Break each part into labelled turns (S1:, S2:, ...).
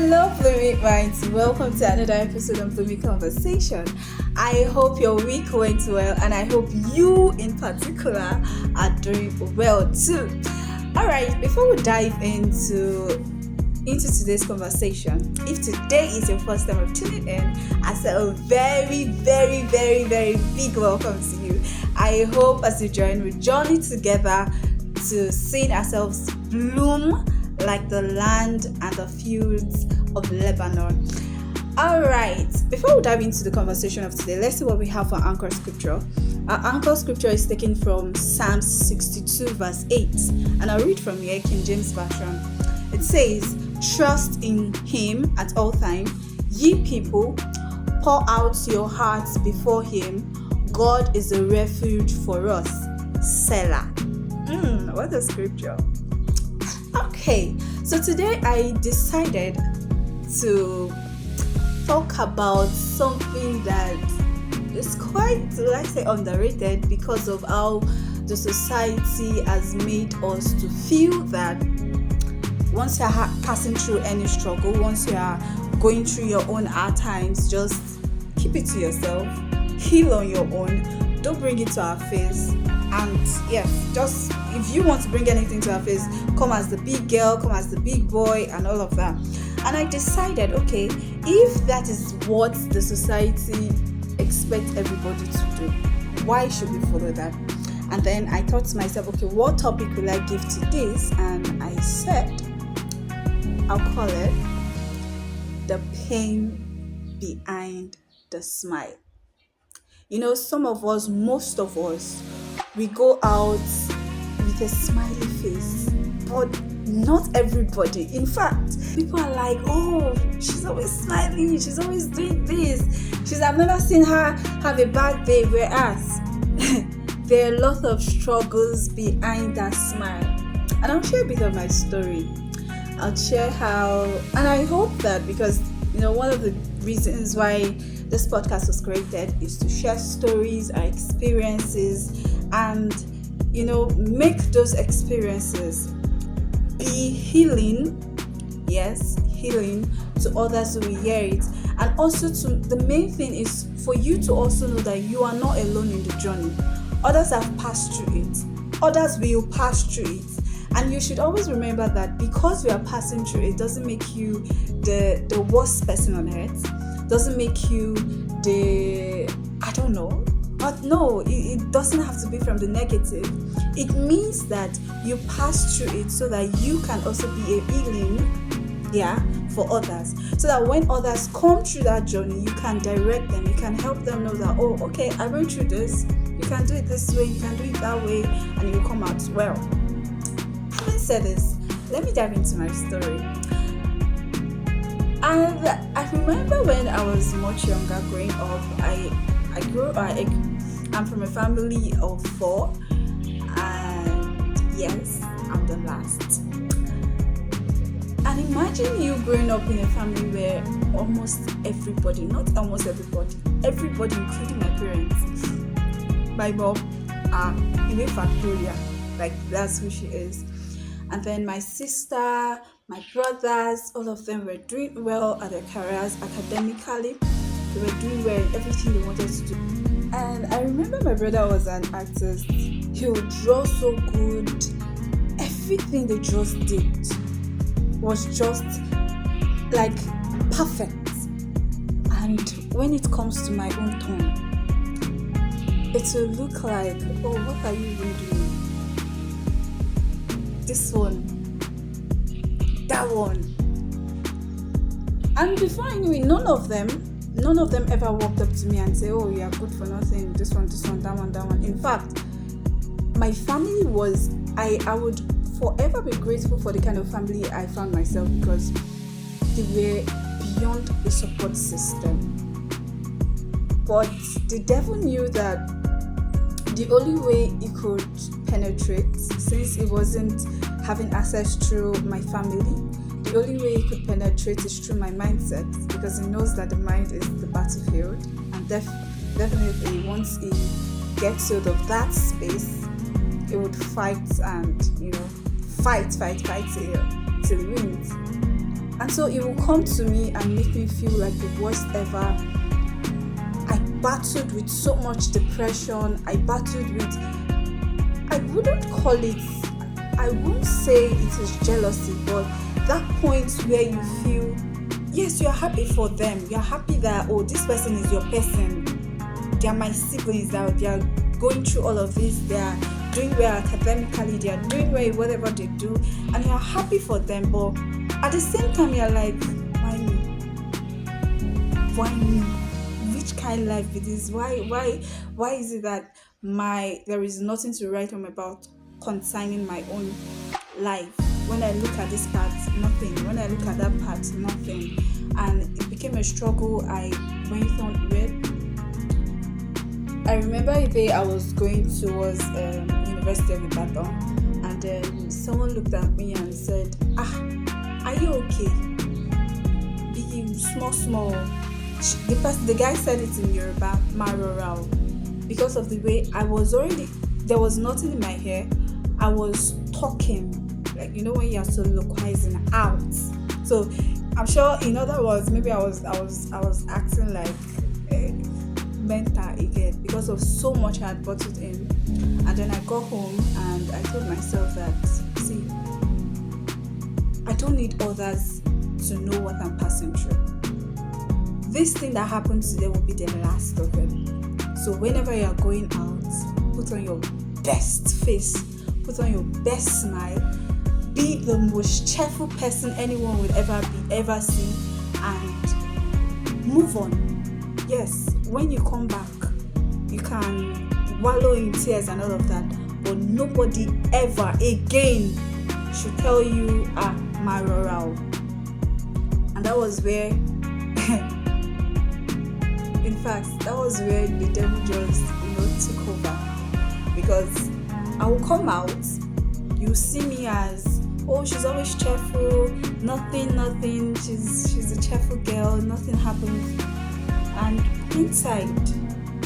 S1: Hello, Bloomy Minds. Welcome to another episode of Bloomy Conversations. I hope your week went well, and I hope you, in particular, are doing well too. All right, before we dive into today's conversation, if today is your first time of tuning in, I say a very, very, very, very big welcome to you. I hope as you join, we journey together to seeing ourselves bloom like the land and the fields of Lebanon. All right, before we dive into the conversation of today, let's see what we have for anchor scripture. Our anchor scripture is taken from Psalm 62 verse 8, and I'll read from here, King James Version. It says, "Trust in him at all times, ye people, pour out your hearts before him. God is a refuge for us. Selah." What a scripture. Okay, so today I decided to talk about something that is quite, let's say, underrated because of how the society has made us to feel that once you're passing through any struggle, once you are going through your own hard times, just keep it to yourself, heal on your own, don't bring it to our face. And yes, just if you want to bring anything to our face, come as the big girl, come as the big boy, and all of that. And I decided, okay, if that is what the society expects everybody to do, why should we follow that? And then I thought to myself, okay, what topic will I give to this? And I said, I'll call it the pain behind the smile. You know, some of us, most of us, we go out with a smiley face, but not everybody. In fact, people are like, oh, she's always smiling, she's always doing this. I've never seen her have a bad day, whereas there are a lot of struggles behind that smile. And I'll share a bit of my story. I'll share how, and I hope that, because, you know, one of the reasons why this podcast was created is to share stories, our experiences, and, you know, make those experiences be healing, yes, healing to others who will hear it. And also, the main thing is for you to also know that you are not alone in the journey. Others have passed through it. Others will pass through it. And you should always remember that because you are passing through it doesn't make you the worst person on earth. Doesn't make you I don't know. But no, it doesn't have to be from the negative. It means that you pass through it so that you can also be a healing, for others. So that when others come through that journey, you can direct them. You can help them know that, oh, okay, I went through this. You can do it this way. You can do it that way, and you come out well. Having said this, let me dive into my story. And I remember when I was much younger, growing up, I'm from a family of 4, and yes, I'm the last. And imagine you growing up in a family where everybody, including my parents, my mom, in a Factoria, like that's who she is. And then my sister, my brothers, all of them were doing well at their careers academically. They were doing well in everything they wanted to do. And I remember my brother was an artist. He would draw so good. Everything they just did was just like perfect. And when it comes to my own turn, it will look like, oh, what are you even doing? This one, that one. And before I knew it, none of them ever walked up to me and say, oh, you are good for nothing, this one, that one. In fact, my family was, I would forever be grateful for the kind of family I found myself, because they were beyond a support system. But the devil knew that the only way he could penetrate, since he wasn't having access through my family, the only way he could penetrate is through my mindset, because he knows that the mind is the battlefield, and definitely once he gets hold of that space, he would fight and, fight till he wins. And And so it will come to me and make me feel like the worst ever. I battled with so much depression. I wouldn't call it, I won't say it is jealousy, but that point where you feel, yes, you're happy for them. You're happy that, oh, this person is your person. They are my siblings. They are going through all of this. They are doing well academically. They are doing well whatever they do. And you're happy for them. But at the same time, you're like, why me? Why me? Which kind of life it is? Why is it that there is nothing to write home about concerning my own life? When I look at this part, nothing. When I look at that part, nothing. And it became a struggle I went on with. I remember a day I was going towards University of Ibadan, and then someone looked at me and said, are you okay? Be small. The guy said it in Yoruba, Marorao, because of the way there was nothing in my hair. I was talking, like, when you're soliloquizing out. So I'm sure, in other words, maybe I was acting like mental again because of so much I had bottled in. And then I got home and I told myself that, see, I don't need others to know what I'm passing through. This thing that happened today will be the last of it. So whenever you're going out, put on your best face, put on your best smile, be the most cheerful person anyone would ever see, and move on. Yes, when you come back, you can wallow in tears and all of that, but nobody ever again should tell you, my rural. And that was where, in fact, that was where the devil just, took over. Because I will come out, you see me as, oh, she's always cheerful, nothing, she's a cheerful girl, nothing happens. And inside,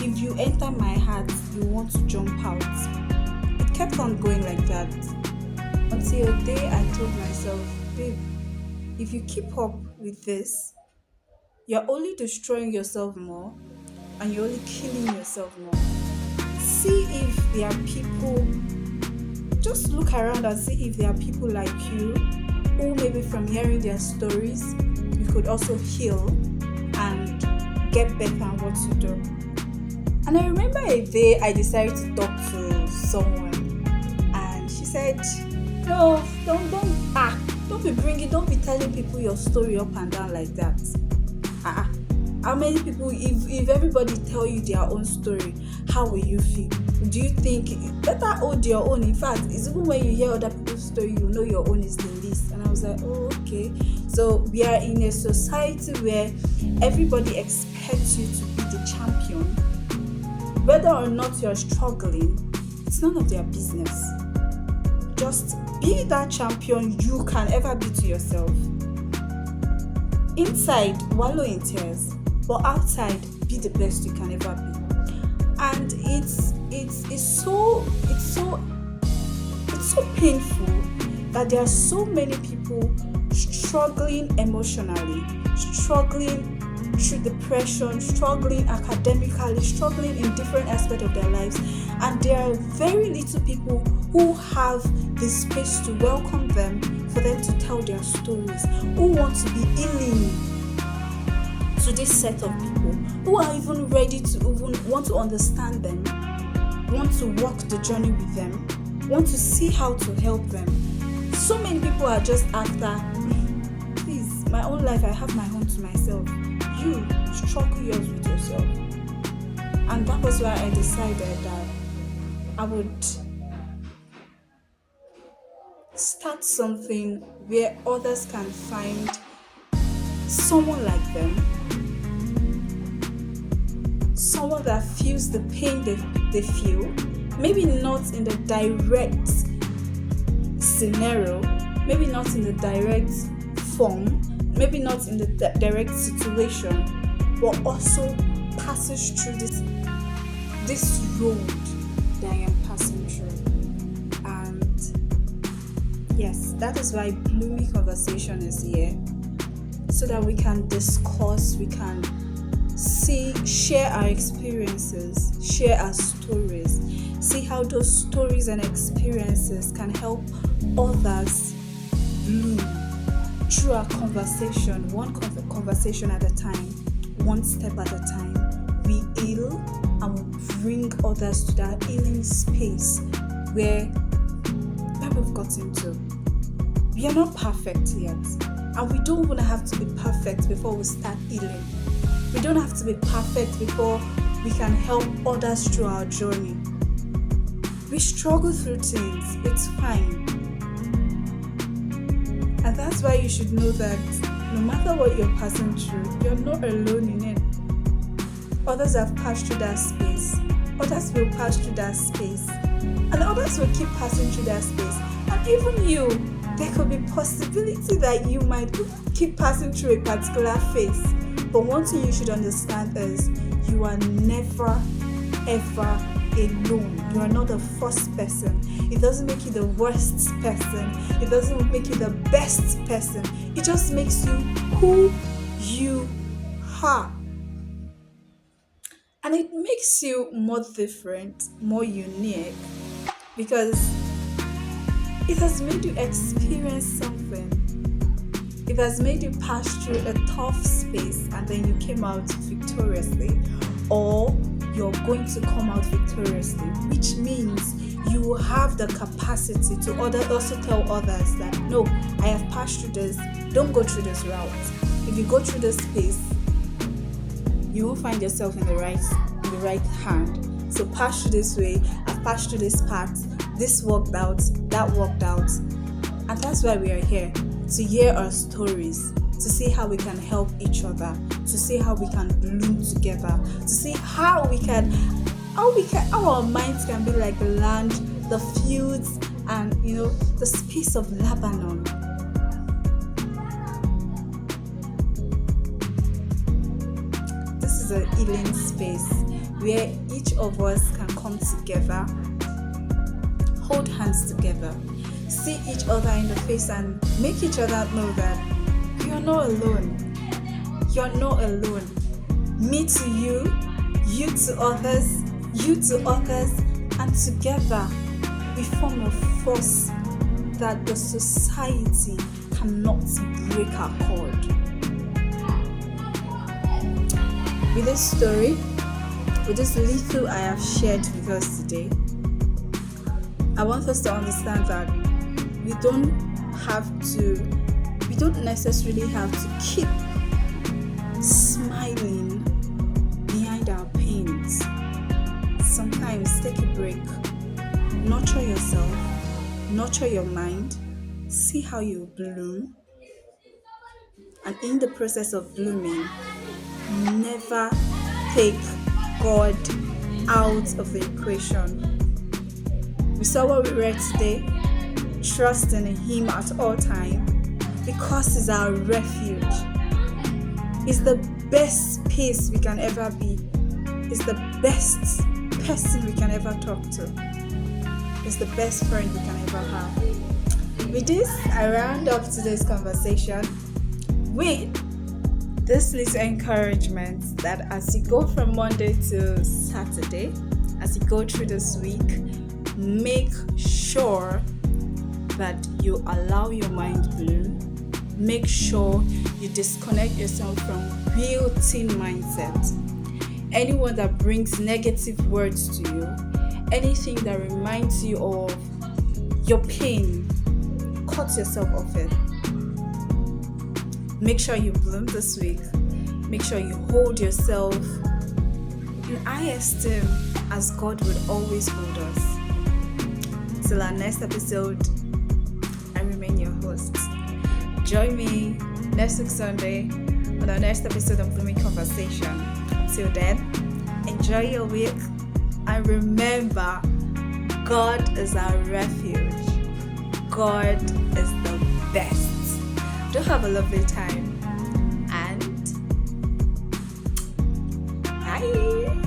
S1: if you enter my heart, you want to jump out. It kept on going like that until a day I told myself, babe, if you keep up with this, you're only destroying yourself more and you're only killing yourself more. See if there are people, just look around and see if there are people like you who maybe from hearing their stories, you could also heal and get better at what you do. And I remember a day I decided to talk to someone, and she said, no, don't be telling people your story up and down like that. How many people, if everybody tell you their own story, how will you feel? Do you think better hold your own? In fact, it's even when you hear other people's story, you know your own is the least. And I was like, oh, okay. So we are in a society where everybody expects you to be the champion. Whether or not you're struggling, it's none of their business. Just be that champion you can ever be to yourself. Inside, wallow in tears, but outside, be the best you can ever be. And it's so painful that there are so many people struggling emotionally, struggling through depression, struggling academically, struggling in different aspects of their lives, and there are very little people who have the space to welcome them, for them to tell their stories, who want to be healing to this set of people, who are even ready to even want to understand them, want to walk the journey with them, want to see how to help them. So many people are just after, please, my own life, I have my own to myself. You struggle yours with yourself. And that was why I decided that I would start something where others can find someone like them, someone that feels the pain they feel, maybe not in the direct scenario, maybe not in the direct form, maybe not in the direct situation, but also passes through this road that I am passing through. And yes, that is why Bloomy Conversation is here. so that we can discuss, we can share our experiences, share our stories, see how those stories and experiences can help others bloom through our conversation, one conversation at a time, one step at a time. We heal and we bring others to that healing space where we've gotten to. We are not perfect yet, and we don't want to have to be perfect before we start healing. We don't have to be perfect before we can help others through our journey. We struggle through things, it's fine. And that's why you should know that no matter what you're passing through, you're not alone in it. Others have passed through that space. Others will pass through that space. And others will keep passing through that space. And even you, there could be possibility that you might keep passing through a particular phase. But one thing you should understand is you are never, ever alone. You are not the first person. It doesn't make you the worst person. It doesn't make you the best person. It just makes you who you are. And it makes you more different, more unique, because it has made you experience something. It has made you pass through a tough space and then you came out victoriously, or you're going to come out victoriously, which means you have the capacity to also tell others that, no, I have passed through this, don't go through this route. If you go through this space, you will find yourself in the right hand. So pass through this way, I've passed through this path, this worked out, that worked out. And that's why we are here, to hear our stories, to see how we can help each other, to see how we can bloom together, to see how our minds can be like the land, the fields, and the space of Lebanon. This is a healing space where each of us can come together, hold hands together, see each other in the face and make each other know that you're not alone. You're not alone. Me to you, you to others, you to others, and together we form a force that the society cannot break our cord. With this story, with this little I have shared with us today, I want us to understand that we don't necessarily have to keep smiling behind our pains. Sometimes take a break, nurture yourself, nurture your mind, see how you bloom, and in the process of blooming, never take God out of the equation. We saw what we read today. Trust in Him at all times, because He's our refuge. He's the best place we can ever be. He's the best person we can ever talk to. He's the best friend we can ever have. With this, I round up today's conversation with this little encouragement that as you go from Monday to Saturday, as you go through this week, make sure that you allow your mind bloom. Make sure you disconnect yourself from real teen mindset. Anyone that brings negative words to you, anything that reminds you of your pain, cut yourself off it. Make sure you bloom this week. Make sure you hold yourself in high esteem as God would always hold us. Till our next episode, I remain your host. Join me next week Sunday on our next episode of Bloomy Conversation. Till then, enjoy your week and remember, God is our refuge. God is the best. Do have a lovely time and bye.